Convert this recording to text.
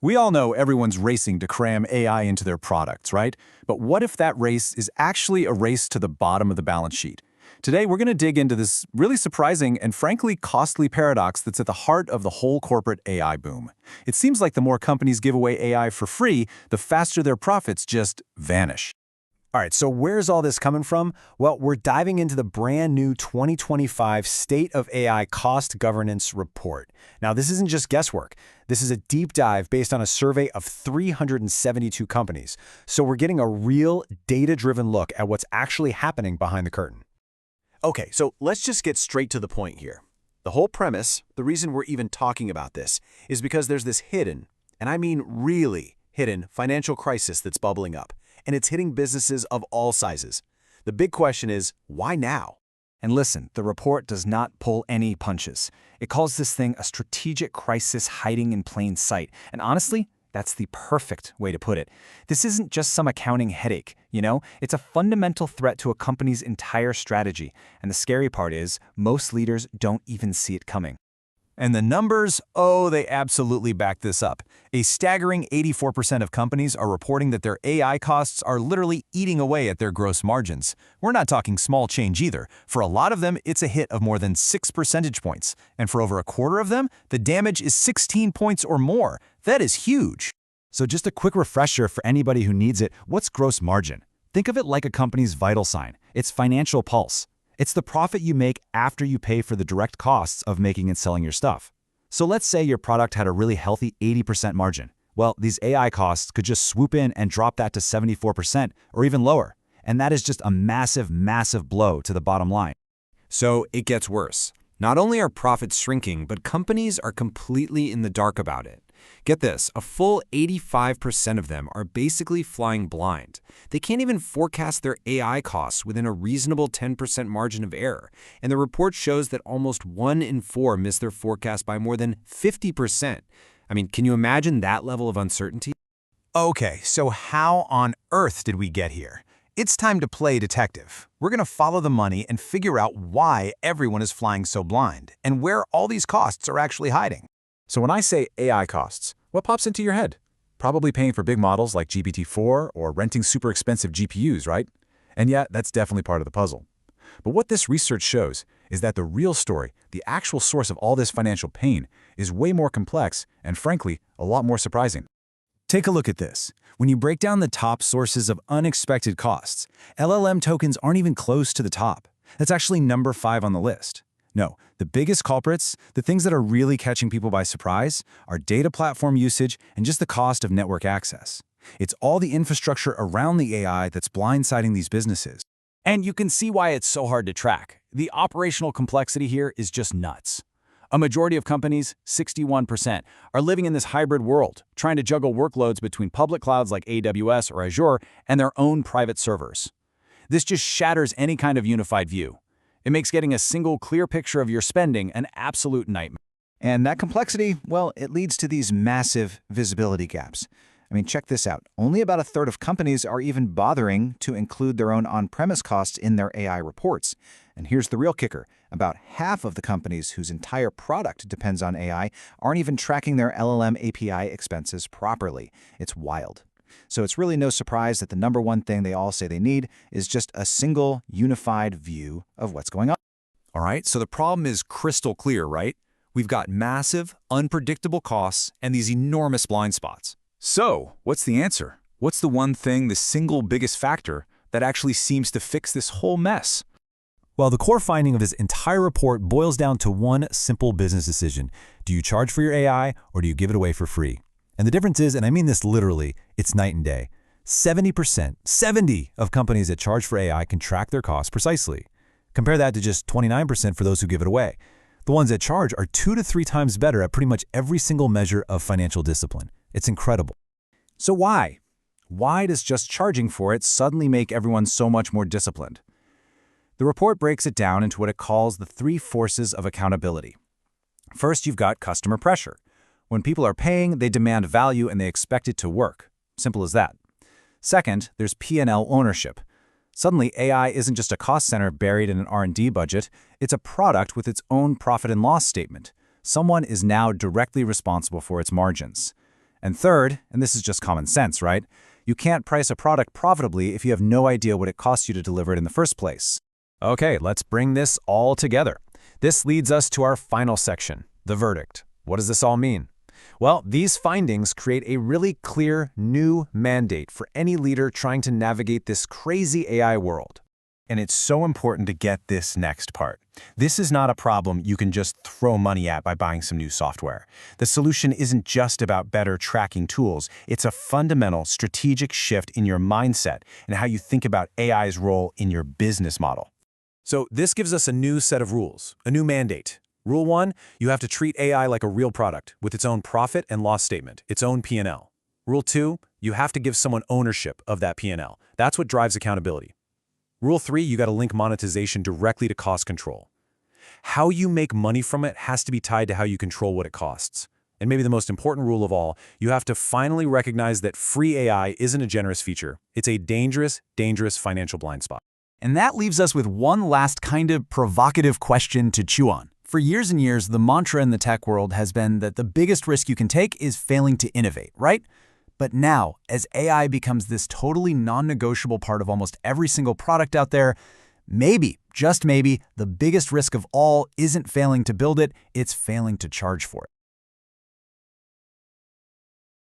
We all know everyone's racing to cram AI into their products, right? But what if that race is actually a race to the bottom of the balance sheet? Today, we're going to dig into this really surprising and frankly costly paradox that's at the heart of the whole corporate AI boom. It seems like the more companies give away AI for free, the faster their profits just vanish. All right, so where's all this coming from? Well, we're diving into the brand new 2025 State of AI Cost Governance Report. Now, this isn't just guesswork. This is a deep dive based on a survey of 372 companies. So we're getting a real data-driven look at what's actually happening behind the curtain. Okay, so let's just get straight to the point here. The whole premise, the reason we're even talking about this, is because there's this hidden, and I mean really hidden, financial crisis that's bubbling up. And it's hitting businesses of all sizes. The big question is, why now? And listen, the report does not pull any punches. It calls this thing a strategic crisis hiding in plain sight. And honestly, that's the perfect way to put it. This isn't just some accounting headache, It's a fundamental threat to a company's entire strategy. And the scary part is, most leaders don't even see it coming. And the numbers, oh, they absolutely back this up. A staggering 84% of companies are reporting that their AI costs are literally eating away at their gross margins. We're not talking small change either. For a lot of them, it's a hit of more than 6 percentage points. And for over a quarter of them, the damage is 16 points or more. That is huge. So just a quick refresher for anybody who needs it, what's gross margin? Think of it like a company's vital sign, its financial pulse. It's the profit you make after you pay for the direct costs of making and selling your stuff. So let's say your product had a really healthy 80% margin. Well, these AI costs could just swoop in and drop that to 74% or even lower. And that is just a massive, massive blow to the bottom line. So it gets worse. Not only are profits shrinking, but companies are completely in the dark about it. Get this, a full 85% of them are basically flying blind. They can't even forecast their AI costs within a reasonable 10% margin of error. And the report shows that almost 1 in 4 miss their forecast by more than 50%. I mean, can you imagine that level of uncertainty? Okay, so how on earth did we get here? It's time to play detective. We're going to follow the money and figure out why everyone is flying so blind and where all these costs are actually hiding. So when I say AI costs, what pops into your head? Probably paying for big models like GPT-4 or renting super expensive GPUs, right? And yeah, that's definitely part of the puzzle. But what this research shows is that the real story, the actual source of all this financial pain, is way more complex and, frankly, a lot more surprising. Take a look at this. When you break down the top sources of unexpected costs, LLM tokens aren't even close to the top. That's actually number 5 on the list. No, the biggest culprits, the things that are really catching people by surprise, are data platform usage and just the cost of network access. It's all the infrastructure around the AI that's blindsiding these businesses. And you can see why it's so hard to track. The operational complexity here is just nuts. A majority of companies, 61%, are living in this hybrid world, trying to juggle workloads between public clouds like AWS or Azure and their own private servers. This just shatters any kind of unified view. It makes getting a single clear picture of your spending an absolute nightmare. And that complexity, well, it leads to these massive visibility gaps. I mean, check this out. Only about a third of companies are even bothering to include their own on-premise costs in their AI reports. And here's the real kicker. About half of the companies whose entire product depends on AI aren't even tracking their LLM API expenses properly. It's wild. So it's really no surprise that the number one thing they all say they need is just a single, unified view of what's going on. All right, so the problem is crystal clear, right? We've got massive, unpredictable costs and these enormous blind spots. So, what's the answer? What's the one thing, the single biggest factor, that actually seems to fix this whole mess? Well, the core finding of this entire report boils down to one simple business decision. Do you charge for your AI or do you give it away for free? And the difference is, and I mean this literally, it's night and day. 70% of companies that charge for AI can track their costs precisely. Compare that to just 29% for those who give it away. The ones that charge are 2 to 3 times better at pretty much every single measure of financial discipline. It's incredible. So why? Why does just charging for it suddenly make everyone so much more disciplined? The report breaks it down into what it calls the 3 forces of accountability. First, you've got customer pressure. When people are paying, they demand value and they expect it to work. Simple as that. Second, there's P&L ownership. Suddenly, AI isn't just a cost center buried in an R&D budget, it's a product with its own profit and loss statement. Someone is now directly responsible for its margins. And third, and this is just common sense, right? You can't price a product profitably if you have no idea what it costs you to deliver it in the first place. Okay, let's bring this all together. This leads us to our final section, the verdict. What does this all mean? Well, these findings create a really clear new mandate for any leader trying to navigate this crazy AI world. And it's so important to get this next part. This is not a problem you can just throw money at by buying some new software. The solution isn't just about better tracking tools. It's a fundamental strategic shift in your mindset and how you think about AI's role in your business model. So this gives us a new set of rules, a new mandate. Rule 1, you have to treat AI like a real product with its own profit and loss statement, its own P&L. Rule 2, you have to give someone ownership of that P&L. That's what drives accountability. Rule 3, you got to link monetization directly to cost control. How you make money from it has to be tied to how you control what it costs. And maybe the most important rule of all, you have to finally recognize that free AI isn't a generous feature. It's a dangerous, dangerous financial blind spot. And that leaves us with one last kind of provocative question to chew on. For years and years, the mantra in the tech world has been that the biggest risk you can take is failing to innovate, right? But now, as AI becomes this totally non-negotiable part of almost every single product out there, maybe, just maybe, the biggest risk of all isn't failing to build it, it's failing to charge for it.